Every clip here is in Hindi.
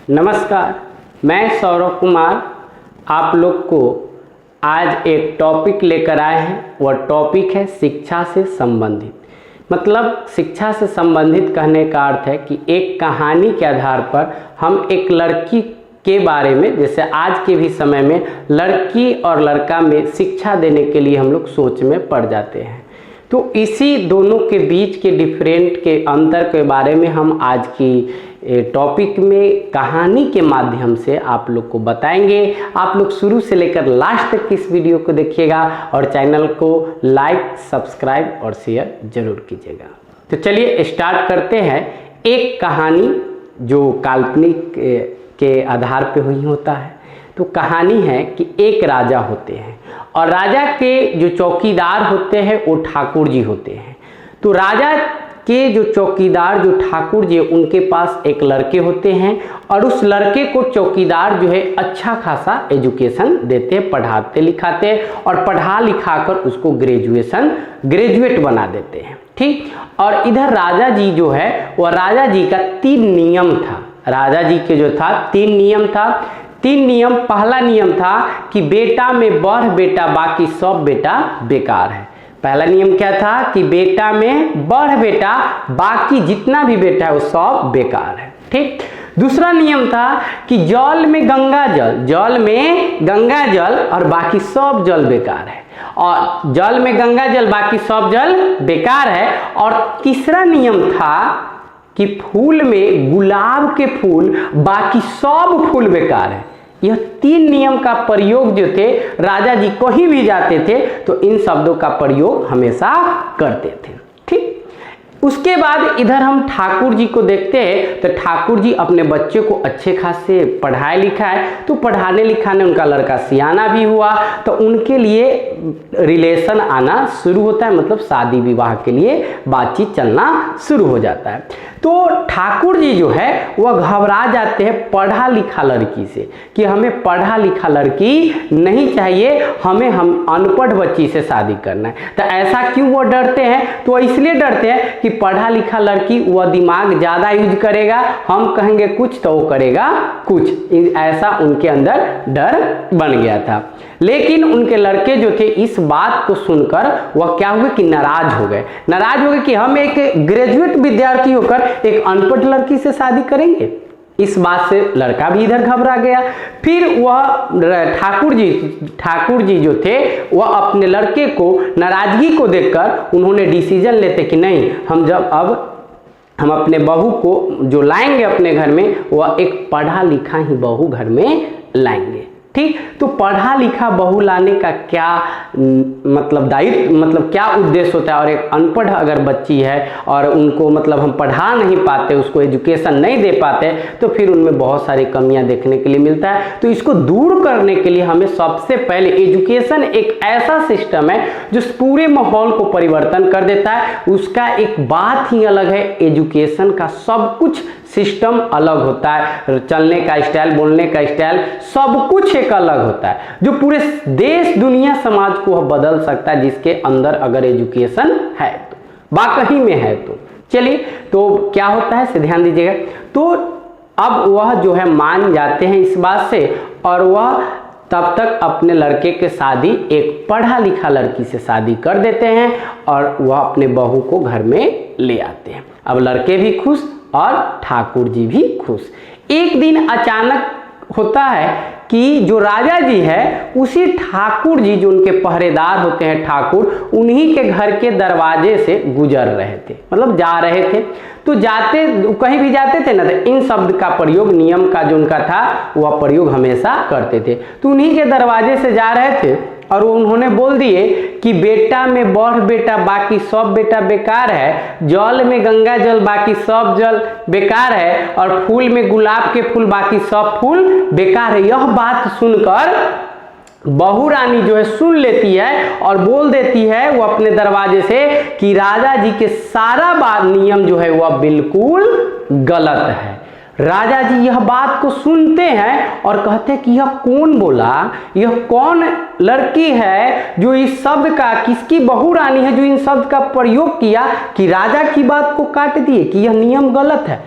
नमस्कार, मैं सौरभ कुमार आप लोग को आज एक टॉपिक लेकर आए हैं। वह टॉपिक है शिक्षा से संबंधित। मतलब शिक्षा से संबंधित कहने का अर्थ है कि एक कहानी के आधार पर हम एक लड़की के बारे में, जैसे आज के भी समय में लड़की और लड़का में शिक्षा देने के लिए हम लोग सोच में पड़ जाते हैं, तो इसी दोनों के बीच के डिफरेंट के अंतर के बारे में हम आज की टॉपिक में कहानी के माध्यम से आप लोग को बताएंगे। आप लोग शुरू से लेकर लास्ट तक इस वीडियो को देखिएगा और चैनल को लाइक, सब्सक्राइब और शेयर जरूर कीजिएगा। तो चलिए स्टार्ट करते हैं। एक कहानी जो काल्पनिक के आधार पे हुई होता है। तो कहानी है कि एक राजा होते हैं और राजा के जो चौकीदार होते हैं वो ठाकुर जी होते हैं। तो राजा के जो चौकीदार जो ठाकुर जी, उनके पास एक लड़के होते हैं और उस लड़के को चौकीदार जो है अच्छा खासा एजुकेशन देते, पढ़ाते लिखाते और पढ़ा लिखा कर उसको ग्रेजुएट बना देते हैं। ठीक। और इधर राजा जी जो है वह राजा जी का 3 नियम था। राजा जी के जो था 3 नियम था। 3 नियम। पहला नियम था कि बेटा में बढ़ बेटा, बाकी सब बेटा बेकार है। पहला नियम क्या था कि बेटा में बढ़ बेटा, बाकी जितना भी बेटा है वो सब बेकार है। ठीक। दूसरा नियम था कि जल में गंगा जल, जल में गंगा जल और बाकी सब जल बेकार है। और जल में गंगा जल, बाकी सब जल बेकार है। और तीसरा नियम था कि फूल में गुलाब के फूल, बाकी सब फूल बेकार है। यह 3 नियम का प्रयोग जो थे, राजा जी कहीं भी जाते थे तो इन शब्दों का प्रयोग हमेशा करते थे। ठीक। उसके बाद इधर हम ठाकुर जी को देखते हैं। तो ठाकुर जी अपने बच्चे को अच्छे खासे पढ़ाए लिखाए, तो पढ़ाने लिखाने उनका लड़का सियाना भी हुआ तो उनके लिए रिलेशन आना शुरू होता है, मतलब शादी विवाह के लिए बातचीत चलना शुरू हो जाता है। तो ठाकुर जी जो है वह घबरा जाते हैं पढ़ा लिखा लड़की से कि हमें पढ़ा लिखा लड़की नहीं चाहिए, हम अनपढ़ बच्ची से शादी करना है। तो ऐसा क्यों वो डरते हैं? तो इसलिए डरते हैं कि पढ़ा लिखा लड़की वह दिमाग ज़्यादा यूज करेगा, हम कहेंगे कुछ तो वो करेगा कुछ, ऐसा उनके अंदर डर बन गया था। लेकिन उनके लड़के जो थे इस बात को सुनकर वह क्या हुए कि नाराज हो गए कि हम एक ग्रेजुएट विद्यार्थी होकर एक अनपढ़ लड़की से शादी करेंगे। इस बात से लड़का भी इधर घबरा गया। फिर वह ठाकुर जी जो थे वह अपने लड़के को नाराजगी को देखकर उन्होंने डिसीजन लेते कि नहीं, हम अपने बहू को जो लाएंगे अपने घर में वह एक पढ़ा लिखा ही बहू घर में लाएंगे। ठीक। तो पढ़ा लिखा बहू लाने का क्या मतलब दायित्व, मतलब क्या उद्देश्य होता है? और एक अनपढ़ अगर बच्ची है और उनको मतलब हम पढ़ा नहीं पाते, उसको एजुकेशन नहीं दे पाते, तो फिर उनमें बहुत सारी कमियां देखने के लिए मिलता है। तो इसको दूर करने के लिए हमें सबसे पहले, एजुकेशन एक ऐसा सिस्टम है जो पूरे माहौल को परिवर्तन कर देता है। उसका एक बात ही अलग है। एजुकेशन का सब कुछ सिस्टम अलग होता है, चलने का स्टाइल, बोलने का स्टाइल, सब कुछ एक अलग होता है जो पूरे देश दुनिया समाज को बदल सकता है, जिसके अंदर अगर एजुकेशन है तो, वाकई में है तो। चलिए, तो क्या होता है ध्यान दीजिएगा। तो अब वह जो है मान जाते हैं इस बात से और वह तब तक अपने लड़के के शादी एक पढ़ा लिखा लड़की से शादी कर देते हैं और वह अपने बहू को घर में ले आते हैं। अब लड़के भी खुश और ठाकुर जी भी खुश। एक दिन अचानक होता है कि जो राजा जी है उसी ठाकुर जी, जो उनके पहरेदार होते हैं ठाकुर, उन्हीं के घर के दरवाजे से गुजर रहे थे, मतलब जा रहे थे। तो जाते कहीं भी जाते थे ना, तो इन शब्द का प्रयोग, नियम का जो उनका था वह प्रयोग हमेशा करते थे। तो उन्हीं के दरवाजे से जा रहे थे और उन्होंने बोल दिए कि बेटा में बढ़ बेटा, बाकी सब बेटा बेकार है, जल में गंगा जल, बाकी सब जल बेकार है, और फूल में गुलाब के फूल, बाकी सब फूल बेकार है। यह बात सुनकर बहू रानी जो है सुन लेती है और बोल देती है वो अपने दरवाजे से कि राजा जी के सारा बात नियम जो है वह बिल्कुल गलत है। राजा जी यह बात को सुनते हैं और कहते हैं कि यह कौन बोला, यह कौन लड़की है जो इस शब्द का, किसकी बहू रानी है जो इन शब्द का प्रयोग किया कि राजा की बात को काट दिए, कि यह नियम गलत है।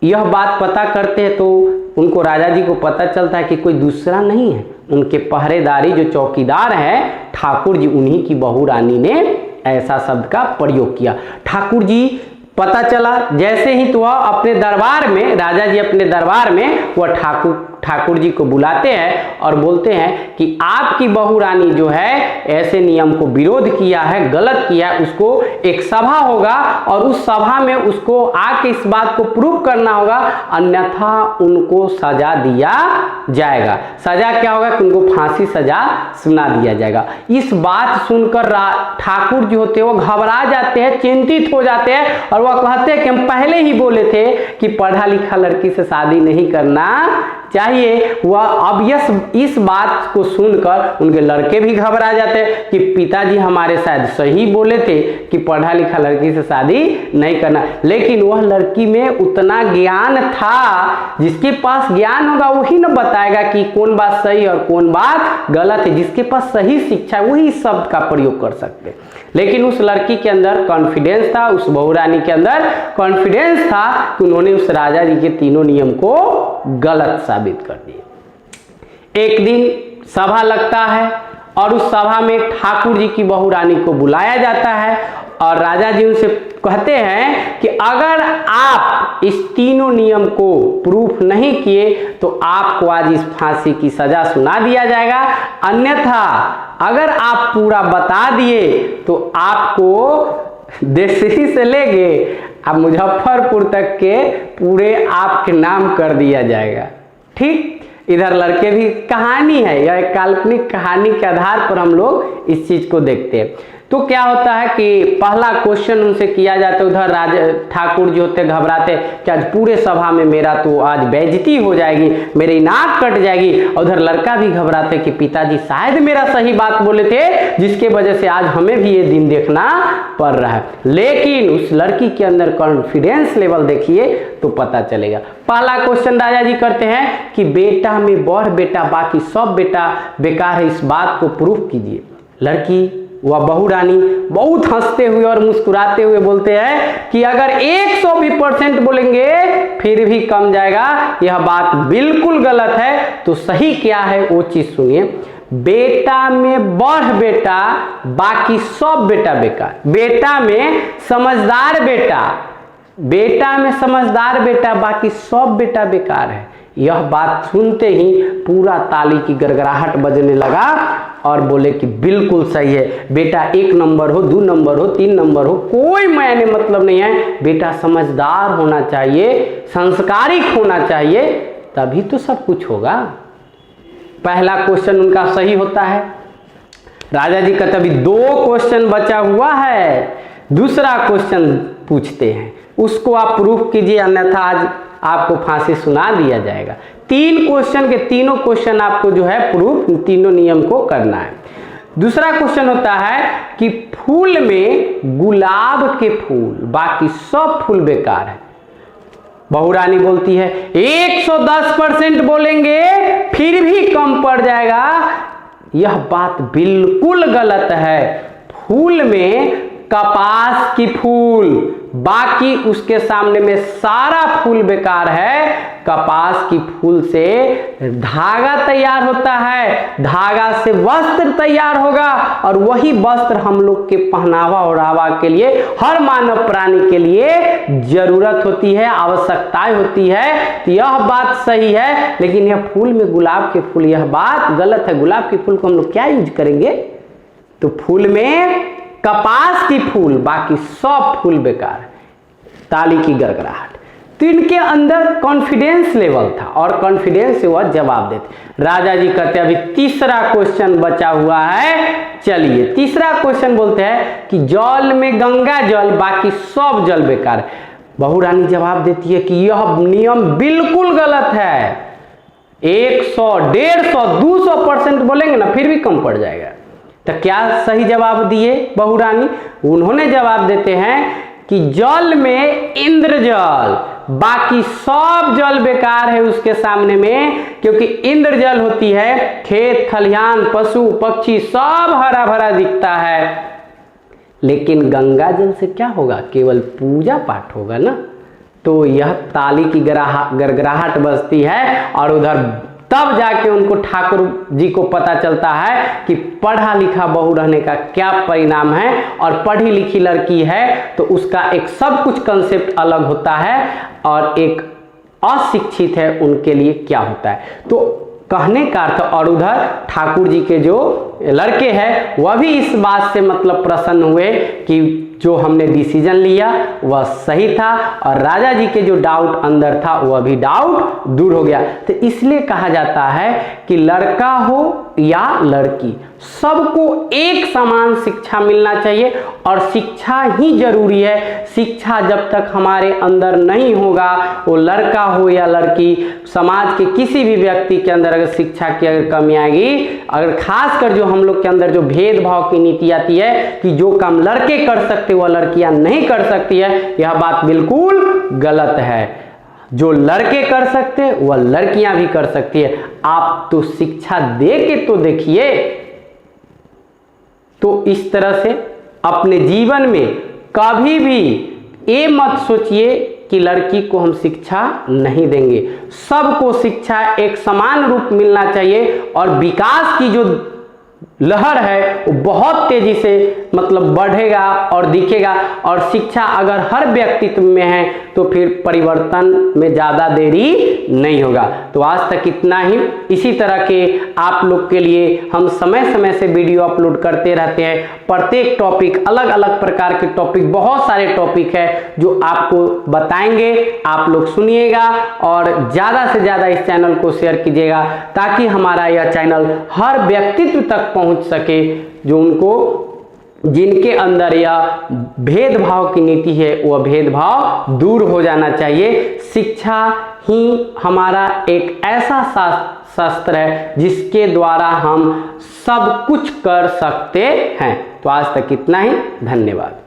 यह बात पता करते हैं तो उनको राजा जी को पता चलता है कि कोई दूसरा नहीं है, उनके पहरेदारी जो चौकीदार हैं ठाकुर जी, उन्हीं की बहू रानी ने ऐसा शब्द का प्रयोग किया। ठाकुर जी पता चला जैसे ही तो वह अपने दरबार में, राजा जी अपने दरबार में वह ठाकुर जी को बुलाते हैं और बोलते हैं कि आपकी बहू रानी जो है ऐसे नियम को विरोध किया है, गलत किया है, उसको एक सभा होगा और उस सभा में उसको आके इस बात को प्रूव करना होगा, अन्यथा उनको सजा दिया जाएगा। सजा क्या होगा कि उनको फांसी सजा सुना दिया जाएगा। इस बात सुनकर ठाकुर जी होते वो घबरा जाते हैं, चिंतित हो जाते हैं और वह कहते हैं कि हम पहले ही बोले थे कि पढ़ा लिखा लड़की से शादी नहीं करना चाहिए। वह अब इस बात को सुनकर उनके लड़के भी घबरा जाते हैं कि पिताजी हमारे शायद सही बोले थे कि पढ़ा लिखा लड़की से शादी नहीं करना, लेकिन वह लड़की में उतना ज्ञान था, जिसके पास ज्ञान होगा वही न बताएगा कि कौन बात सही और कौन बात गलत है। जिसके पास सही शिक्षा वही इस शब्द का प्रयोग कर सकते हैं। लेकिन उस लड़की के अंदर कॉन्फिडेंस था, उस बहू रानी के अंदर कॉन्फिडेंस था कि उन्होंने उस राजा जी के तीनों नियम को गलत साबित कर दिया। एक दिन सभा लगता है और उस सभा में ठाकुर जी की बहू रानी को बुलाया जाता है और राजा जी उनसे कहते हैं कि अगर आप इस तीनों नियम को प्रूफ नहीं किए तो आपको आज इस फांसी की सजा सुना दिया जाएगा, अन्यथा अगर आप पूरा बता दिए तो आपको देशरी से लेके अब मुजफ्फरपुर तक के पूरे आपके नाम कर दिया जाएगा। ठीक, इधर लड़के भी कहानी है, यह एक काल्पनिक कहानी के आधार पर हम लोग इस चीज को देखते हैं। तो क्या होता है कि पहला क्वेश्चन उनसे किया जाता है, उधर राजा ठाकुर जी होते घबराते कि आज पूरे सभा में मेरा तो आज बेइज्जती हो जाएगी, मेरी नाक कट जाएगी। उधर लड़का भी घबराते कि पिताजी शायद मेरा सही बात बोले थे, जिसके वजह से आज हमें भी ये दिन देखना पड़ रहा है। लेकिन उस लड़की के अंदर कॉन्फिडेंस लेवल देखिए तो पता चलेगा। पहला क्वेश्चन राजा जी करते हैं कि बेटा में बड़ बेटा बाकी सब बेटा बेकार है, इस बात को प्रूफ कीजिए। लड़की वह बहू रानी बहुत हंसते हुए और मुस्कुराते हुए बोलते हैं कि अगर 100% बोलेंगे फिर भी कम जाएगा, यह बात बिल्कुल गलत है। तो सही क्या है वो चीज सुनिए। बेटा में बड़ बेटा बाकी सब बेटा बेकार। बेटा में समझदार बेटा बाकी सब बेटा बेकार है। यह बात सुनते ही पूरा ताली की गड़गड़ाहट बजने लगा और बोले कि बिल्कुल सही है, बेटा 1 नंबर हो, 2 नंबर हो, 3 नंबर हो, कोई मायने मतलब नहीं है। बेटा समझदार होना चाहिए, संस्कारिक होना चाहिए, तभी तो सब कुछ होगा। पहला क्वेश्चन उनका सही होता है। राजा जी का तभी 2 क्वेश्चन बचा हुआ है, दूसरा क्वेश्चन पूछते हैं, उसको आप प्रूफ कीजिए, अन्यथा आज आपको फांसी सुना दिया जाएगा। 3 क्वेश्चन के तीनों क्वेश्चन आपको जो है प्रूफ तीनों नियम को करना है। दूसरा क्वेश्चन होता है कि फूल में गुलाब के फूल बाकी सब फूल बेकार है। बहू रानी बोलती है 110% बोलेंगे फिर भी कम पड़ जाएगा, यह बात बिल्कुल गलत है। फूल में कपास की फूल बाकी उसके सामने में सारा फूल बेकार है। कपास की फूल से धागा तैयार होता है, धागा से वस्त्र तैयार होगा और वही वस्त्र हम लोग के पहनावा ओढ़ावा के लिए, हर मानव प्राणी के लिए जरूरत होती है, आवश्यकताएं होती है। तो यह बात सही है, लेकिन यह फूल में गुलाब के फूल, यह बात गलत है। गुलाब के फूल को हम लोग क्या यूज करेंगे? तो फूल में कपास की फूल बाकी सब फूल बेकार है। ताली की गड़गड़ाहट। तो इनके अंदर कॉन्फिडेंस लेवल था और कॉन्फिडेंस से वह जवाब देते। राजा जी कहते अभी तीसरा क्वेश्चन बचा हुआ है, चलिए तीसरा क्वेश्चन बोलते हैं कि जल में गंगा जल बाकी सब जल बेकार है। बहू रानी जवाब देती है कि यह नियम बिल्कुल गलत है। 100, 150, 200% बोलेंगे ना फिर भी कम पड़ जाएगा। तो क्या सही जवाब दिए बहू रानी? उन्होंने जवाब देते हैं कि जल में इंद्रजल बाकी सब जल बेकार है उसके सामने में, क्योंकि इंद्रजल होती है खेत खलिहान पशु पक्षी सब हरा भरा दिखता है। लेकिन गंगा जल से क्या होगा? केवल पूजा पाठ होगा ना। तो यह ताली की गड़गड़ाहट बजती है और उधर तब जाके उनको ठाकुर जी को पता चलता है कि पढ़ा लिखा बहू रहने का क्या परिणाम है, और पढ़ी लिखी लड़की है तो उसका एक सब कुछ कंसेप्ट अलग होता है, और एक अशिक्षित है उनके लिए क्या होता है। तो कहने का अर्थ, और उधर ठाकुर जी के जो लड़के हैं वह भी इस बात से मतलब प्रसन्न हुए कि जो हमने डिसीजन लिया वह सही था, और राजा जी के जो डाउट अंदर था वह भी डाउट दूर हो गया। तो इसलिए कहा जाता है कि लड़का हो या लड़की, सबको एक समान शिक्षा मिलना चाहिए, और शिक्षा ही जरूरी है। शिक्षा जब तक हमारे अंदर नहीं होगा, वो लड़का हो या लड़की, समाज के किसी भी व्यक्ति के अंदर अगर शिक्षा की अगर कमी आएगी, अगर खासकर जो हम लोग के अंदर जो भेदभाव की नीति आती है कि जो काम लड़के कर सकते वह लड़कियां नहीं कर सकती है, यह बात बिल्कुल गलत है। जो लड़के कर सकते हैं वह लड़कियां भी कर सकती है। आप तो शिक्षा दे के तो देखिए। तो इस तरह से अपने जीवन में कभी भी ये मत सोचिए कि लड़की को हम शिक्षा नहीं देंगे। सबको शिक्षा एक समान रूप मिलना चाहिए, और विकास की जो लहर है वो बहुत तेजी से मतलब बढ़ेगा और दिखेगा। और शिक्षा अगर हर व्यक्तित्व में है तो फिर परिवर्तन में ज़्यादा देरी नहीं होगा। तो आज तक इतना ही। इसी तरह के आप लोग के लिए हम समय समय से वीडियो अपलोड करते रहते हैं। प्रत्येक टॉपिक, अलग अलग प्रकार के टॉपिक, बहुत सारे टॉपिक है जो आपको बताएंगे। आप लोग सुनिएगा और ज़्यादा से ज़्यादा इस चैनल को शेयर कीजिएगा, ताकि हमारा यह चैनल हर व्यक्तित्व तक पहुंच सके, जो उनको जिनके अंदर यह भेदभाव की नीति है वह भेदभाव दूर हो जाना चाहिए। शिक्षा ही हमारा एक ऐसा शास्त्र है जिसके द्वारा हम सब कुछ कर सकते हैं। तो आज तक इतना ही। धन्यवाद।